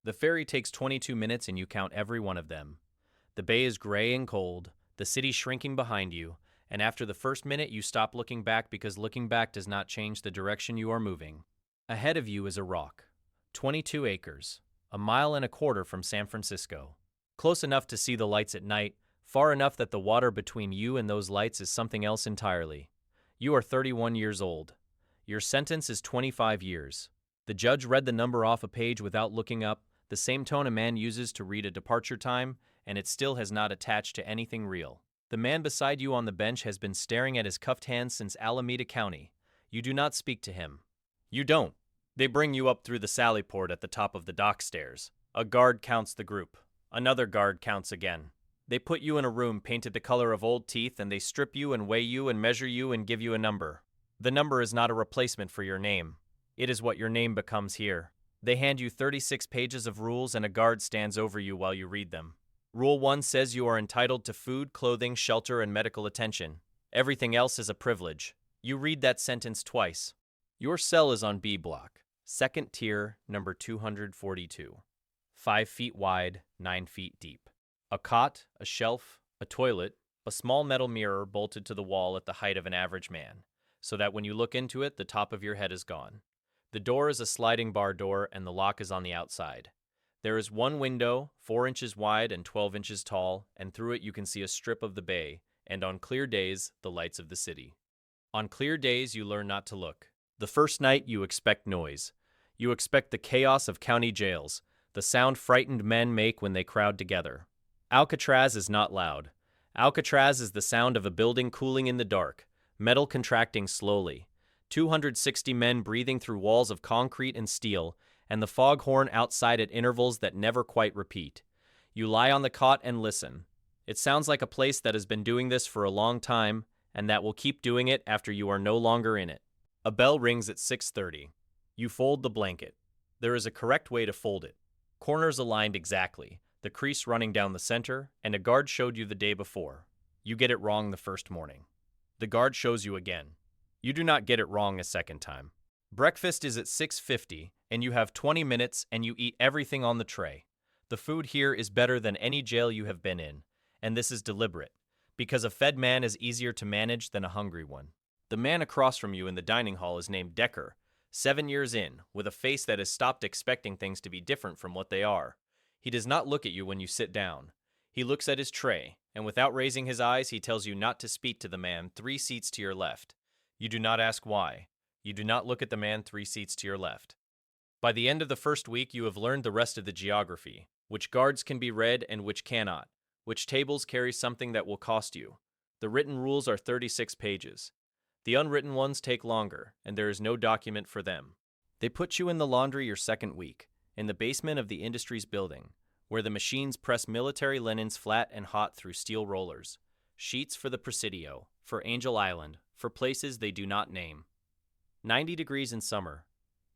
The ferry takes 22 minutes and you count every one of them. The bay is gray and cold, the city shrinking behind you, and after the first minute you stop looking back because looking back does not change the direction you are moving. Ahead of you is a rock, 22 acres, a mile and a quarter from San Francisco. Close enough to see the lights at night, far enough that the water between you and those lights is something else entirely. You are 31 years old. Your sentence is 25 years. The judge read the number off a page without looking up, the same tone a man uses to read a departure time, and it still has not attached to anything real. The man beside you on the bench has been staring at his cuffed hands since Alameda County. You do not speak to him. You don't. They bring you up through the sally port at the top of the dock stairs. A guard counts the group. Another guard counts again. They put you in a room painted the color of old teeth, and they strip you and weigh you and measure you and give you a number. The number is not a replacement for your name. It is what your name becomes here. They hand you 36 pages of rules and a guard stands over you while you read them. Rule 1 says you are entitled to food, clothing, shelter, and medical attention. Everything else is a privilege. You read that sentence twice. Your cell is on B block, second tier, number 242. 5 feet wide, 9 feet deep. A cot, a shelf, a toilet, a small metal mirror bolted to the wall at the height of an average man, so that when you look into it, the top of your head is gone. The door is a sliding bar door and the lock is on the outside. There is one window, 4 inches wide and 12 inches tall, and through it you can see a strip of the bay, and on clear days, the lights of the city. On clear days, you learn not to look. The first night, you expect noise. You expect the chaos of county jails, the sound frightened men make when they crowd together. Alcatraz is not loud. Alcatraz is the sound of a building cooling in the dark, metal contracting slowly, 260 men breathing through walls of concrete and steel, and the foghorn outside at intervals that never quite repeat. You lie on the cot and listen. It sounds like a place that has been doing this for a long time, and that will keep doing it after you are no longer in it. A bell rings at 6:30. You fold the blanket. There is a correct way to fold it. Corners aligned exactly, the crease running down the center, and a guard showed you the day before. You get it wrong the first morning. The guard shows you again. You do not get it wrong a second time. Breakfast is at 6:50, and you have 20 minutes and you eat everything on the tray. The food here is better than any jail you have been in, and this is deliberate, because a fed man is easier to manage than a hungry one. The man across from you in the dining hall is named Decker, 7 years in, with a face that has stopped expecting things to be different from what they are. He does not look at you when you sit down. He looks at his tray, and without raising his eyes, he tells you not to speak to the man 3 seats to your left. You do not ask why. You do not look at the man 3 seats to your left. By the end of the first week, you have learned the rest of the geography, which guards can be read and which cannot, which tables carry something that will cost you. The written rules are 36 pages. The unwritten ones take longer, and there is no document for them. They put you in the laundry your second week, in the basement of the industries building, where the machines press military linens flat and hot through steel rollers. Sheets for the Presidio, for Angel Island, for places they do not name. 90 degrees in summer.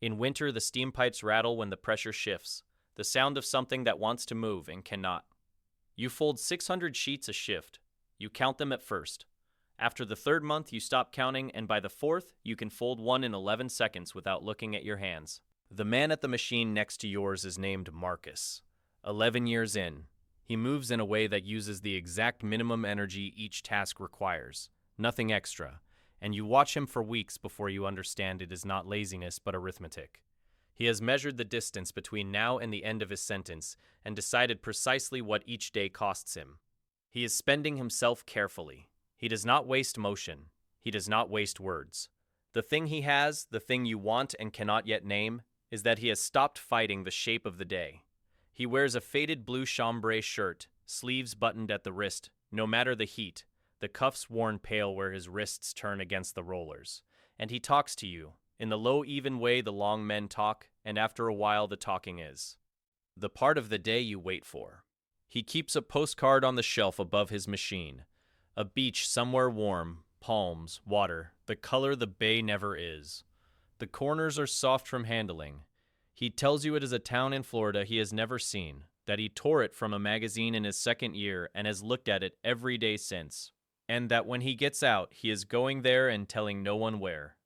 In winter, the steam pipes rattle when the pressure shifts, the sound of something that wants to move and cannot. You fold 600 sheets a shift. You count them at first. After the third month, you stop counting, and by the fourth, you can fold one in 11 seconds without looking at your hands. The man at the machine next to yours is named Marcus. 11 years in. He moves in a way that uses the exact minimum energy each task requires, nothing extra, and you watch him for weeks before you understand it is not laziness but arithmetic. He has measured the distance between now and the end of his sentence and decided precisely what each day costs him. He is spending himself carefully. He does not waste motion. He does not waste words. The thing he has, the thing you want and cannot yet name, is that he has stopped fighting the shape of the day. He wears a faded blue chambray shirt, sleeves buttoned at the wrist, no matter the heat, the cuffs worn pale where his wrists turn against the rollers. And he talks to you, in the low even way the long men talk, and after a while the talking is the part of the day you wait for. He keeps a postcard on the shelf above his machine. A beach somewhere warm, palms, water, the color the bay never is. The corners are soft from handling. He tells you it is a town in Florida he has never seen, that he tore it from a magazine in his second year and has looked at it every day since, and that when he gets out, he is going there and telling no one where.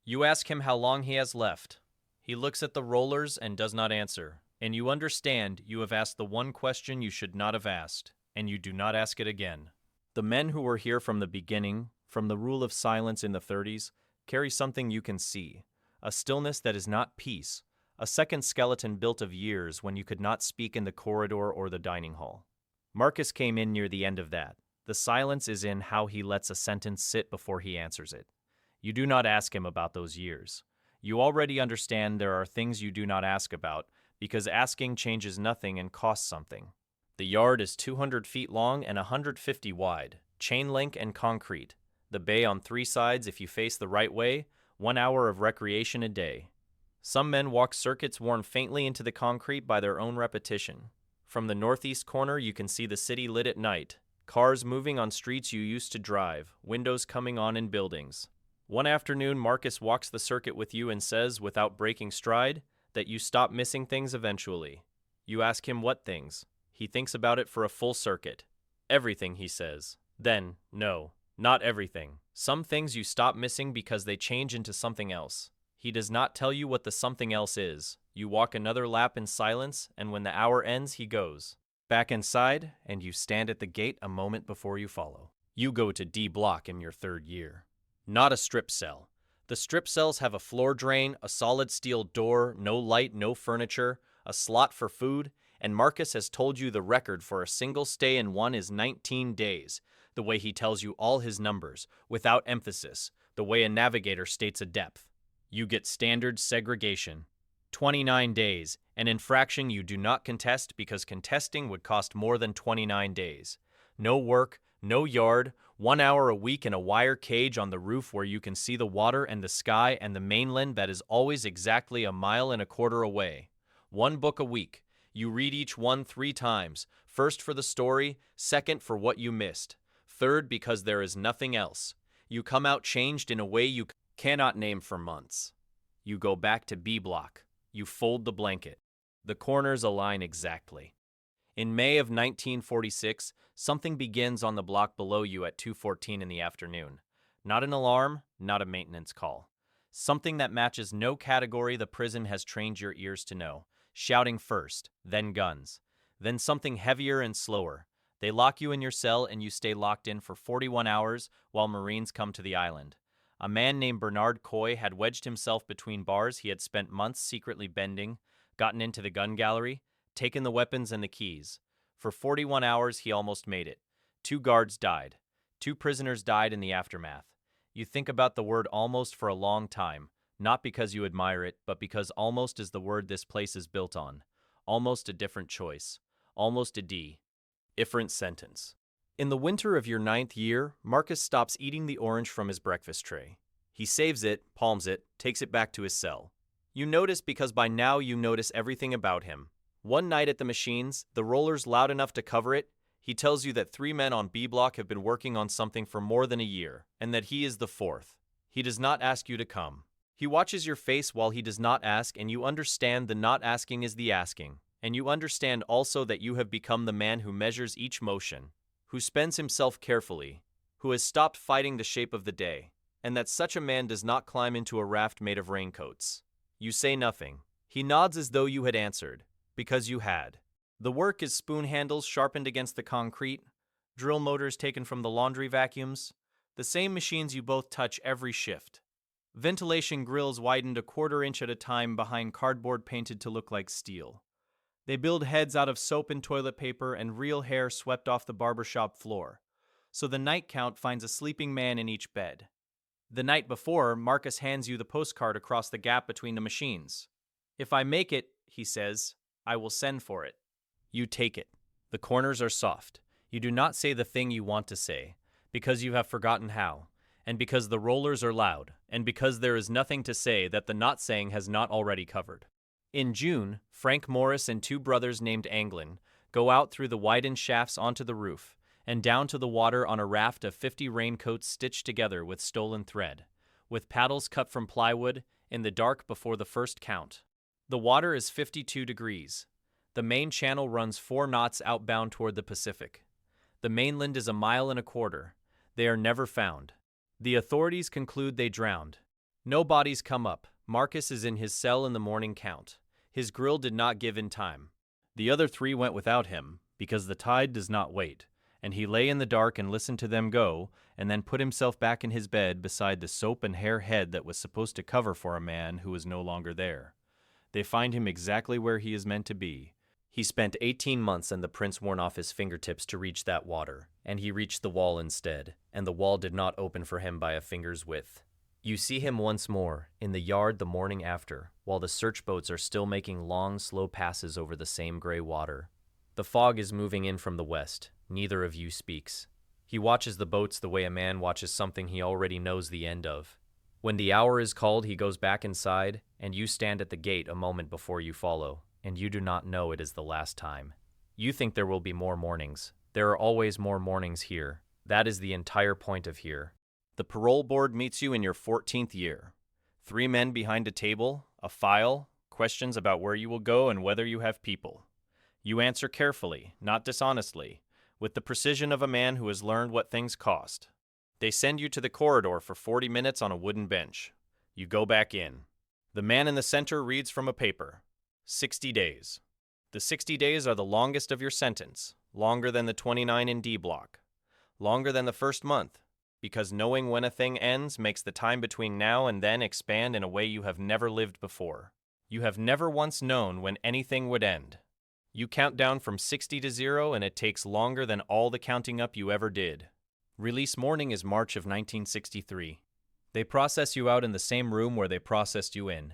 You ask him how long he has left. He looks at the rollers and does not answer. and you understand you have asked the one question you should not have asked, and you do not ask it again. The men who were here from the beginning, from the rule of silence in the 30s, carry something you can see, a stillness that is not peace, a second skeleton built of years when you could not speak in the corridor or the dining hall. Marcus came in near the end of that. The silence is in how he lets a sentence sit before he answers it. You do not ask him about those years. You already understand there are things you do not ask about, because asking changes nothing and costs something. The yard is 200 feet long and 150 wide, chain link and concrete. The bay on 3 sides if you face the right way, 1 hour of recreation a day. Some men walk circuits worn faintly into the concrete by their own repetition. From the northeast corner you can see the city lit at night, cars moving on streets you used to drive, windows coming on in buildings. One afternoon Marcus walks the circuit with you and says, without breaking stride, that you stop missing things eventually. You ask him what things. He thinks about it for a full circuit. Everything, he says. Then, no, not everything. Some things you stop missing because they change into something else. He does not tell you what the something else is. You walk another lap in silence, and when the hour ends, he goes. Back inside, and you stand at the gate a moment before you follow. You go to D Block in your 3rd year. Not a strip cell. The strip cells have a floor drain, a solid steel door, no light, no furniture, a slot for food, and Marcus has told you the record for a single stay in one is 19 days, the way he tells you all his numbers, without emphasis, the way a navigator states a depth. You get standard segregation. 29 days, an infraction you do not contest because contesting would cost more than 29 days. No work, no yard, 1 hour a week in a wire cage on the roof where you can see the water and the sky and the mainland that is always exactly 1.25 miles away. 1 book a week. You read each one 3 times, first for the story, second for what you missed, third because there is nothing else. You come out changed in a way you cannot name for months. You go back to B Block. You fold the blanket. The corners align exactly. In May of 1946, something begins on the block below you at 2:14 in the afternoon. Not an alarm, not a maintenance call. Something that matches no category the prison has trained your ears to know. Shouting first, then guns. Then something heavier and slower. They lock you in your cell and you stay locked in for 41 hours while Marines come to the island. A man named Bernard Coy had wedged himself between bars he had spent months secretly bending, gotten into the gun gallery, taken the weapons and the keys. For 41 hours he almost made it. 2 guards died. 2 prisoners died in the aftermath. You think about the word almost for a long time, not because you admire it, but because almost is the word this place is built on. Almost a different choice. Almost a different sentence. In the winter of your 9th year, Marcus stops eating the orange from his breakfast tray. He saves it, palms it, takes it back to his cell. You notice because by now you notice everything about him. One night at the machines, the roller's loud enough to cover it, he tells you that 3 men on B Block have been working on something for more than a year, and that he is the 4th. He does not ask you to come. He watches your face while he does not ask, and you understand the not asking is the asking. And you understand also that you have become the man who measures each motion, who spends himself carefully, who has stopped fighting the shape of the day, and that such a man does not climb into a raft made of raincoats. You say nothing. He nods as though you had answered, because you had. The work is spoon handles sharpened against the concrete, drill motors taken from the laundry vacuums, the same machines you both touch every shift. Ventilation grills widened 1/4 inch at a time behind cardboard painted to look like steel. They build heads out of soap and toilet paper and real hair swept off the barbershop floor. So the night count finds a sleeping man in each bed. The night before, Marcus hands you the postcard across the gap between the machines. If I make it, he says, I will send for it. You take it. The corners are soft. You do not say the thing you want to say, because you have forgotten how, and because the rollers are loud, and because there is nothing to say that the not saying has not already covered. In June, Frank Morris and 2 brothers named Anglin go out through the widened shafts onto the roof and down to the water on a raft of 50 raincoats stitched together with stolen thread, with paddles cut from plywood, in the dark before the first count. The water is 52 degrees. The main channel runs 4 knots outbound toward the Pacific. The mainland is 1.25 miles. They are never found. The authorities conclude they drowned. No bodies come up. Marcus is in his cell in the morning count. His grill did not give in time. The other 3 went without him, because the tide does not wait, and he lay in the dark and listened to them go, and then put himself back in his bed beside the soap and hair head that was supposed to cover for a man who was no longer there. They find him exactly where he is meant to be. He spent 18 months and the prints worn off his fingertips to reach that water, and he reached the wall instead, and the wall did not open for him by a finger's width. You see him once more, in the yard the morning after, while the search boats are still making long, slow passes over the same gray water. The fog is moving in from the west. Neither of you speaks. He watches the boats the way a man watches something he already knows the end of. When the hour is called, he goes back inside, and you stand at the gate a moment before you follow, and you do not know it is the last time. You think there will be more mornings. There are always more mornings here. That is the entire point of here. The parole board meets you in your 14th year. 3 men behind a table, a file, questions about where you will go and whether you have people. You answer carefully, not dishonestly, with the precision of a man who has learned what things cost. They send you to the corridor for 40 minutes on a wooden bench. You go back in. The man in the center reads from a paper. 60 days. The 60 days are the longest of your sentence, longer than the 29 in D block, longer than the first month, because knowing when a thing ends makes the time between now and then expand in a way you have never lived before. You have never once known when anything would end. You count down from 60 to 0, and it takes longer than all the counting up you ever did. Release morning is March of 1963. They process you out in the same room where they processed you in.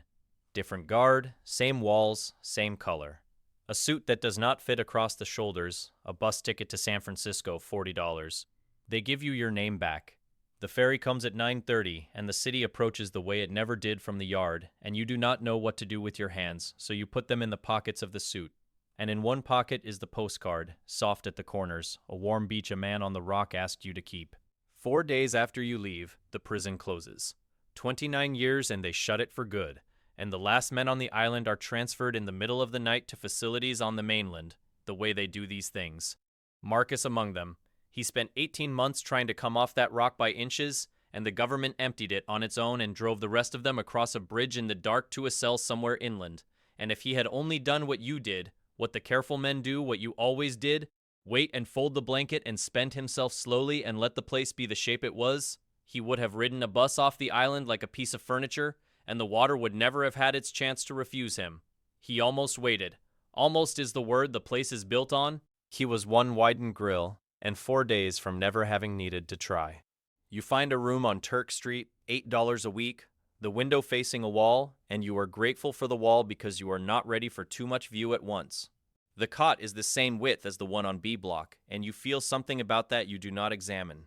Different guard, same walls, same color. A suit that does not fit across the shoulders, a bus ticket to San Francisco, $40. They give you your name back. The ferry comes at 9:30, and the city approaches the way it never did from the yard, and you do not know what to do with your hands, so you put them in the pockets of the suit. And in one pocket is the postcard, soft at the corners, a warm beach a man on the rock asked you to keep. 4 days after you leave, the prison closes. 29 years and they shut it for good, and the last men on the island are transferred in the middle of the night to facilities on the mainland, the way they do these things. Marcus among them. He spent 18 months trying to come off that rock by inches, and the government emptied it on its own and drove the rest of them across a bridge in the dark to a cell somewhere inland. And if he had only done what you did, what the careful men do, what you always did, wait and fold the blanket and spend himself slowly and let the place be the shape it was, he would have ridden a bus off the island like a piece of furniture, and the water would never have had its chance to refuse him. He almost waited. Almost is the word the place is built on. He was one widened grill, and 4 days from never having needed to try. You find a room on Turk Street, $8 a week, the window facing a wall, and you are grateful for the wall because you are not ready for too much view at once. The cot is the same width as the one on B block, and you feel something about that you do not examine.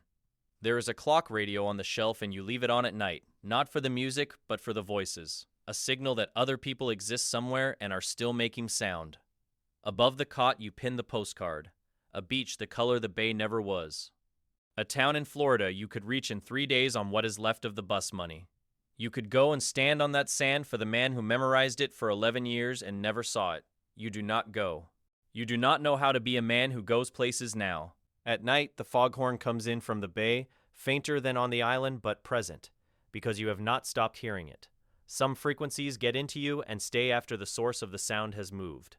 There is a clock radio on the shelf and you leave it on at night, not for the music, but for the voices, a signal that other people exist somewhere and are still making sound. Above the cot you pin the postcard, a beach the color the bay never was. A town in Florida you could reach in 3 days on what is left of the bus money. You could go and stand on that sand for the man who memorized it for 11 years and never saw it. You do not go. You do not know how to be a man who goes places now. At night, the foghorn comes in from the bay, fainter than on the island but present, because you have not stopped hearing it. Some frequencies get into you and stay after the source of the sound has moved.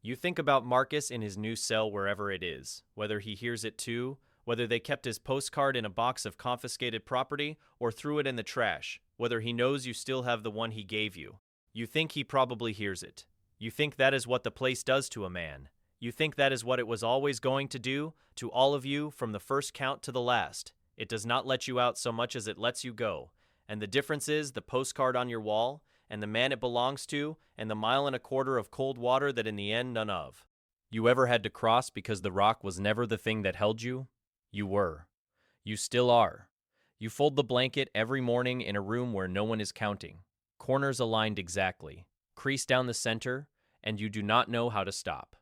You think about Marcus in his new cell wherever it is, whether he hears it too, whether they kept his postcard in a box of confiscated property or threw it in the trash, whether he knows you still have the one he gave you. You think he probably hears it. You think that is what the place does to a man. You think that is what it was always going to do to all of you from the first count to the last. It does not let you out so much as it lets you go. And the difference is the postcard on your wall, and the man it belongs to, and the 1.25 miles of cold water that in the end none of. You ever had to cross because the rock was never the thing that held you? You were. You still are. You fold the blanket every morning in a room where no one is counting. Corners aligned exactly. Crease down the center, and you do not know how to stop.